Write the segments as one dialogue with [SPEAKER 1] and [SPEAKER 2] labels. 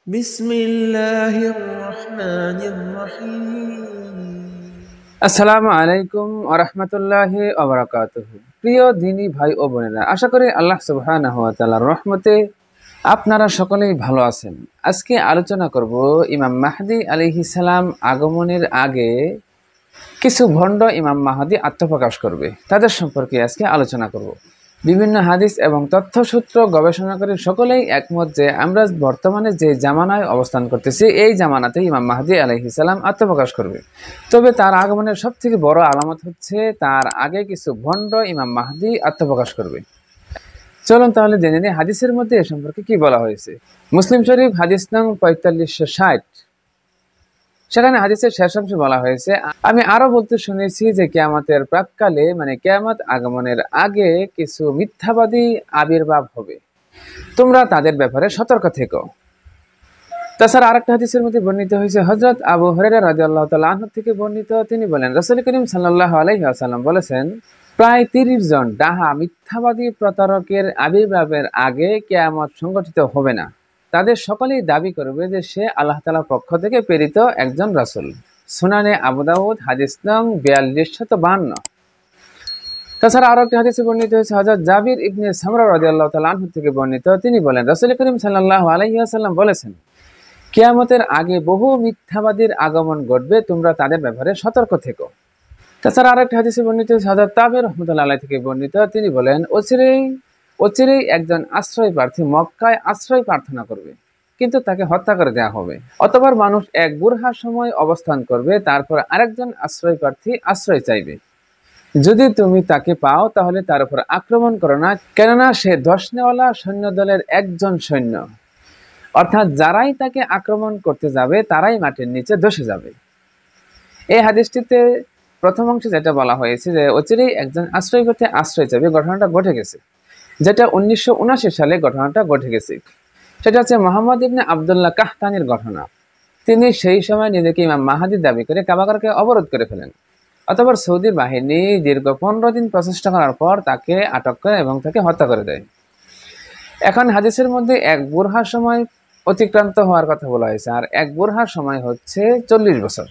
[SPEAKER 1] بسم الله الرحمن الرحيم
[SPEAKER 2] আসসালামু আলাইকুম ওয়া রাহমাতুল্লাহি ওয়া বারাকাতুহু। প্রিয় দিনী ভাই ও বোনেরা, আশা করি আল্লাহ সুবহানাহু ওয়া তাআলার রহমতে আপনারা সকলেই ভালো আছেন। আজকে আলোচনা করব ইমাম মাহদী আলাইহিস সালাম আগমনের আগে কিছু ভণ্ড ইমাম মাহদী আত্মপ্রকাশ করবে, তাদের সম্পর্কে আজকে আলোচনা করব। বিভিন্ন হাদিস এবং তথ্যসূত্র গবেষণা করে সকলেই একমত যে আমরা বর্তমানে যে জামানায় অবস্থান করতেছি, এই জামানাতে ইমাম মাহদী আলাইহিস সালাম আত্মপ্রকাশ করবে। তবে তার আগমনের সবথেকে বড় আলামত হচ্ছে তার আগে কিছু ভণ্ড ইমাম মাহদী আত্মপ্রকাশ করবে। চলুন তাহলে জেনে নিই হাদিসের মধ্যে এ সম্পর্কে কি বলা হয়েছে। মুসলিম শরীফ হাদিস নং 4560, সেখানে হাদিসের শেষ অংশে বলা হয়েছে, আমি আরো বলতে শুনেছি যে কিয়ামতের প্রাককালে মানে কিয়ামত আগমনের আগে কিছু মিথ্যাবাদী আবির্ভাব হবে, তোমরা তাদের ব্যাপারে সতর্ক থেকো। তাছাড়া আরেকটা হাদিসের মধ্যে বর্ণিত হয়েছে, হযরত আবু হুরায়রা রাদিয়াল্লাহু তাআলা আনহু থেকে বর্ণিত, তিনি বলেন রাসূল করিম সাল্লাল্লাহু আলাইহি ওয়াসাল্লাম বলেছেন, প্রায় 30 জন ডাহা মিথ্যাবাদী প্রতারকের আবির্ভাবের আগে কিয়ামত সংঘটিত হবে না। তাদের সকলেই দাবি করবে যে সে আল্লাহ তাআলার পক্ষ থেকে প্রেরিত একজন রাসূল। সুনানে আবু দাউদ হাদিস নং 4252। তাছাড়া আরো একটি হাদিসে বর্ণিত হয়েছে, হযরত জাবির ইবনে সামরা রাদিয়াল্লাহু তাআলা আনহু থেকে বর্ণিত, তিনি বলেন রাসূল করিম সাল্লাল্লাহু আলাইহি ওয়াসাল্লাম বলেছেন, কিয়ামতের আগে বহু মিথ্যাবাদীর আগমন ঘটবে, তোমরা তাদের ব্যাপারে সতর্ক থেকো। তাছাড়া আরেকটি হাদিসে বর্ণিত হয়েছে, হযরত তাবির রাহমাতুল্লাহি আলাইহি থেকে বর্ণিত, তিনি বলেন অচিরেই একজন আশ্রয় প্রার্থী মক্কায় আশ্রয় প্রার্থনা করবে, কিন্তু তাকে হত্যা করে দেওয়া হবে। অতঃপর মানুষ এক বুরহার সময় অবস্থান করবে, তারপর আরেকজন আশ্রয় প্রার্থী আশ্রয় চাইবে। যদি তুমি তাকে পাও তাহলে তার উপর আক্রমণ করো না, কেননা সে ধসনেওয়ালা সৈন্য দলের একজন সৈন্য, অর্থাৎ যারাই তাকে আক্রমণ করতে যাবে তারাই মাটির নিচে ধসে যাবে। এই হাদিসটিতে প্রথম অংশে যেটা বলা হয়েছে যে অচিরেই একজন আশ্রয় প্রার্থী আশ্রয় চাইবে, ঘটনাটা ঘটে গেছে, যেটা 1979 সালে ঘটনাটা ঘটে গেছে। সেটা হচ্ছে মোহাম্মদ ইবনে আবদুল্লাহ কাহতানির ঘটনা। তিনি সেই সময় নিজেকে ইমাম মাহদী দাবি করে কাবাগরকে অবরোধ করে ফেলেন। অতঃপর সৌদি বাহিনী দীর্ঘ 15 দিন প্রচেষ্টা করার পর তাকে আটক করে এবং তাকে হত্যা করে দেয়। এখন হাদিসের মধ্যে এক বুরহার সময় অতিক্রান্ত হওয়ার কথা বলা হয়েছে, আর এক বুরহার সময় হচ্ছে 40 বছর।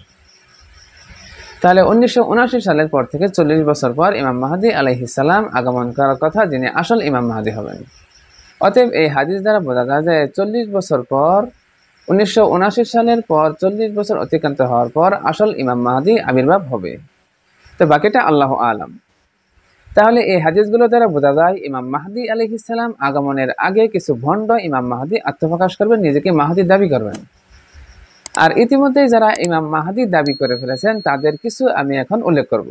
[SPEAKER 2] তাহলে 1979 সালের পর থেকে 40 বছর পর ইমাম মাহদী আলাইহিস সালাম আগমন করার কথা, যিনি আসল ইমাম মাহদী হবেন। অতএব এই হাদিস দ্বারা বোঝা যায় যে 40 বছর পর, 1979 সালের পর 40 বছর অতিক্রান্ত হওয়ার পর আসল ইমাম মাহদী আবির্ভাব হবে। তো বাকিটা আল্লাহু আলাম। তাহলে এই হাদিসগুলো দ্বারা বোঝা যায় ইমাম মাহদী আলাইহিস সালাম আগমনের আগে কিছু ভণ্ড ইমাম মাহদী আত্মপ্রকাশ করবেন, নিজেকে মাহদী দাবি করবেন। আর ইতিমধ্যেই যারা ইমাম মাহদী দাবি করে ফেলেছেন তাদের কিছু আমি এখন উল্লেখ করব।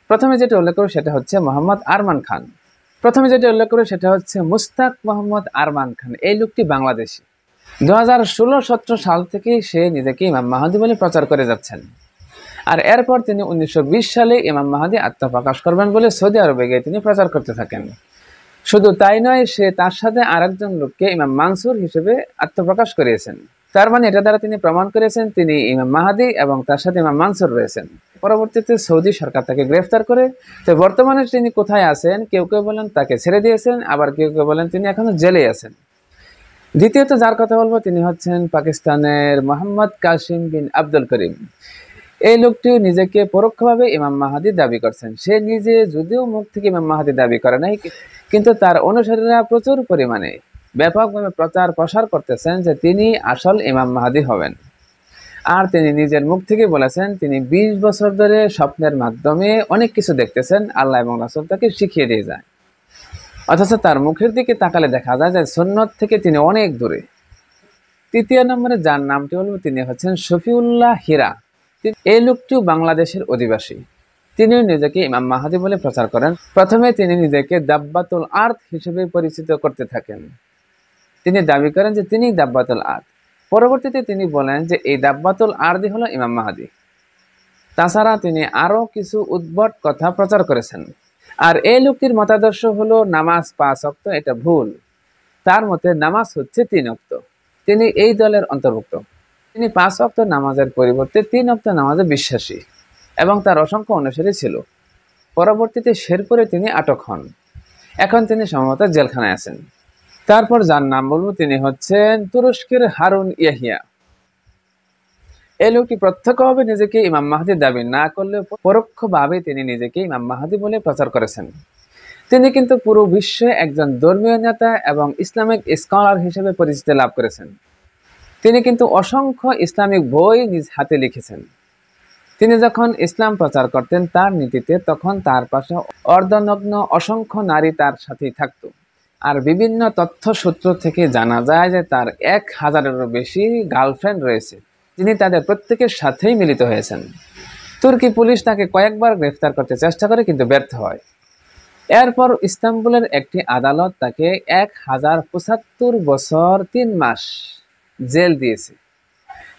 [SPEAKER 2] প্রথমে যেটা উল্লেখ করব সেটা হচ্ছে মোহাম্মদ আরমান খান। প্রথমে যেটা উল্লেখ করব সেটা হচ্ছে মুস্তাক মোহাম্মদ আরমান খান। এই লোকটি বাংলাদেশী। 2016-17 সাল থেকে সে নিজেকে ইমাম মাহদী বলে প্রচার করে যাচ্ছেন। আর এরপর তিনি 1920 সালে ইমাম মাহদী আত্মপ্রকাশ করবেন বলে সৌদি আরবে গিয়ে তিনি প্রচার করতে থাকেন। শুধু তাই নয়, সে তার সাথে আরেকজন লোককে ইমাম মানসুর হিসেবে আত্মপ্রকাশ করিয়েছেন। তার মানে এটা দ্বারা তিনি প্রমাণ করেছেন তিনি ইমাম মাহদী এবং তার সাথে ইমাম মানসুর রয়েছেন। পরবর্তীতে সৌদি সরকার তাকে গ্রেফতার করে। তো বর্তমানে তিনি কোথায় আছেন, কেউ কেউ বলেন তাকে ছেড়ে দিয়েছেন, আবার কেউ কেউ বলেন তিনি এখনো জেলে আছেন। দ্বিতীয়ত যার কথা বলবো তিনি হচ্ছেন পাকিস্তানের মোহাম্মদ কাসিম বিন আব্দুল করিম। এই লোকটিও নিজেকে পরোক্ষভাবে ইমাম মাহদী দাবি করছেন। সে নিজে যদিও মুখ থেকে ইমাম মাহদী দাবি করে নাই, কিন্তু তার অনুসারীরা প্রচুর পরিমাণে ব্যাপকভাবে প্রচার প্রসার করতেছেন যে তিনি আসল ইমাম মাহদী হবেন। আর তিনি নিজের মুখ থেকে বলেছেন তিনি 20 বছর ধরে স্বপ্নের মাধ্যমে অনেক কিছু দেখতেছেন, আল্লাহ এবং রাসূল তাকে শিখিয়ে দিয়ে যায়। অথচ তার মুখের দিকে তাকালে দেখা যায় যে সুন্নত থেকে তিনি অনেক দূরে। তৃতীয় নম্বরে যার নামটি বলবো তিনি হচ্ছেন শফিউল্লাহ হীরা। এই লোকটিও বাংলাদেশের অধিবাসী। তিনিও নিজেকে ইমাম মাহদী বলে প্রচার করেন। প্রথমে তিনি নিজেকে দাব্বাতুল আর্থ হিসেবে পরিচিত করতে থাকেন। তিনি দাবি করেন যে তিনি দাব্বাতুল আর্থ। পরবর্তীতে তিনি বলেন যে এই দাব্বাতুল আর্থই হলো ইমাম মাহদী। তাছাড়া তিনি আরো কিছু উদ্ভট কথা প্রচার করেছেন। আর এই লোকটির মতাদর্শ হলো নামাজ 5 ওয়াক্ত, এটা ভুল। তার মতে নামাজ হচ্ছে 3 ওয়াক্ত। তিনি এই দলের অন্তর্ভুক্ত। তিনি 5 ওয়াক্ত নামাজের পরিবর্তে 3 ওয়াক্ত নামাজে বিশ্বাসী এবং তার অসংখ্য অনুসারী ছিল। পরবর্তীতে শেরপুরে তিনি আটক হন। এখন তিনি সম্ভবত জেলখানায় আছেন। তারপর যার নাম বলবো তিনি হচ্ছেন তুরস্কের হারুন ইয়াহিয়া। এই লোকটি প্রত্যক্ষভাবে নিজেকে ইমাম মাহদী দাবি না করলেও পরোক্ষভাবে তিনি নিজেকে ইমাম মাহদী বলে প্রচার করেছেন। তিনি কিন্তু পুরো বিশ্বে একজন ধর্মীয় নেতা এবং ইসলামিক স্কলার হিসেবে পরিচিতি লাভ করেছেন। তিনি কিন্তু অসংখ্য ইসলামিক বই নিজ হাতে লিখেছেন। তিনি যখন ইসলাম প্রচার করতেন তার নীতিতে, তখন তার পাশে অর্ধনগ্ন অসংখ্য নারী তার সাথেই থাকত। আর বিভিন্ন তথ্য সূত্র থেকে জানা যায় যে তার 1000-এরও বেশি গার্লফ্রেন্ড রয়েছে, যিনি তাদের প্রত্যেকের সাথেই মিলিত হয়েছেন। তুর্কি পুলিশ তাকে কয়েকবার গ্রেফতার করতে চেষ্টা করে, কিন্তু ব্যর্থ হয়। এরপর ইস্তাম্বুলের একটি আদালত তাকে 1075 বছর 3 মাস জেল দিয়েছে।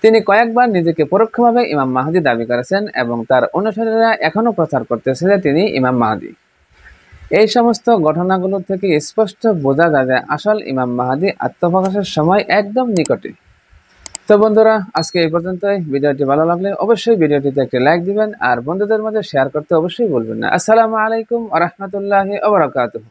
[SPEAKER 2] তিনি কয়েকবার নিজেকে পরোক্ষভাবে ইমাম মাহদী দাবি করেছেন এবং তার অনুসারীরা এখনো প্রচার করতেছে যে তিনি ইমাম মাহদী। এই সমস্ত ঘটনাগুলো থেকে স্পষ্ট বোঝা যায় যে আসল ইমাম মাহদী আত্মপ্রকাশের সময় একদম নিকটে। তো বন্ধুরা, আজকে এই পর্যন্তই। ভিডিওটি ভালো লাগলে অবশ্যই ভিডিওটিতে একটি লাইক দিবেন আর বন্ধুদের মধ্যে শেয়ার করতে অবশ্যই ভুলবেন না। আসসালামু আলাইকুম ওয়া রাহমাতুল্লাহি ওয়া বারাকাতুহু।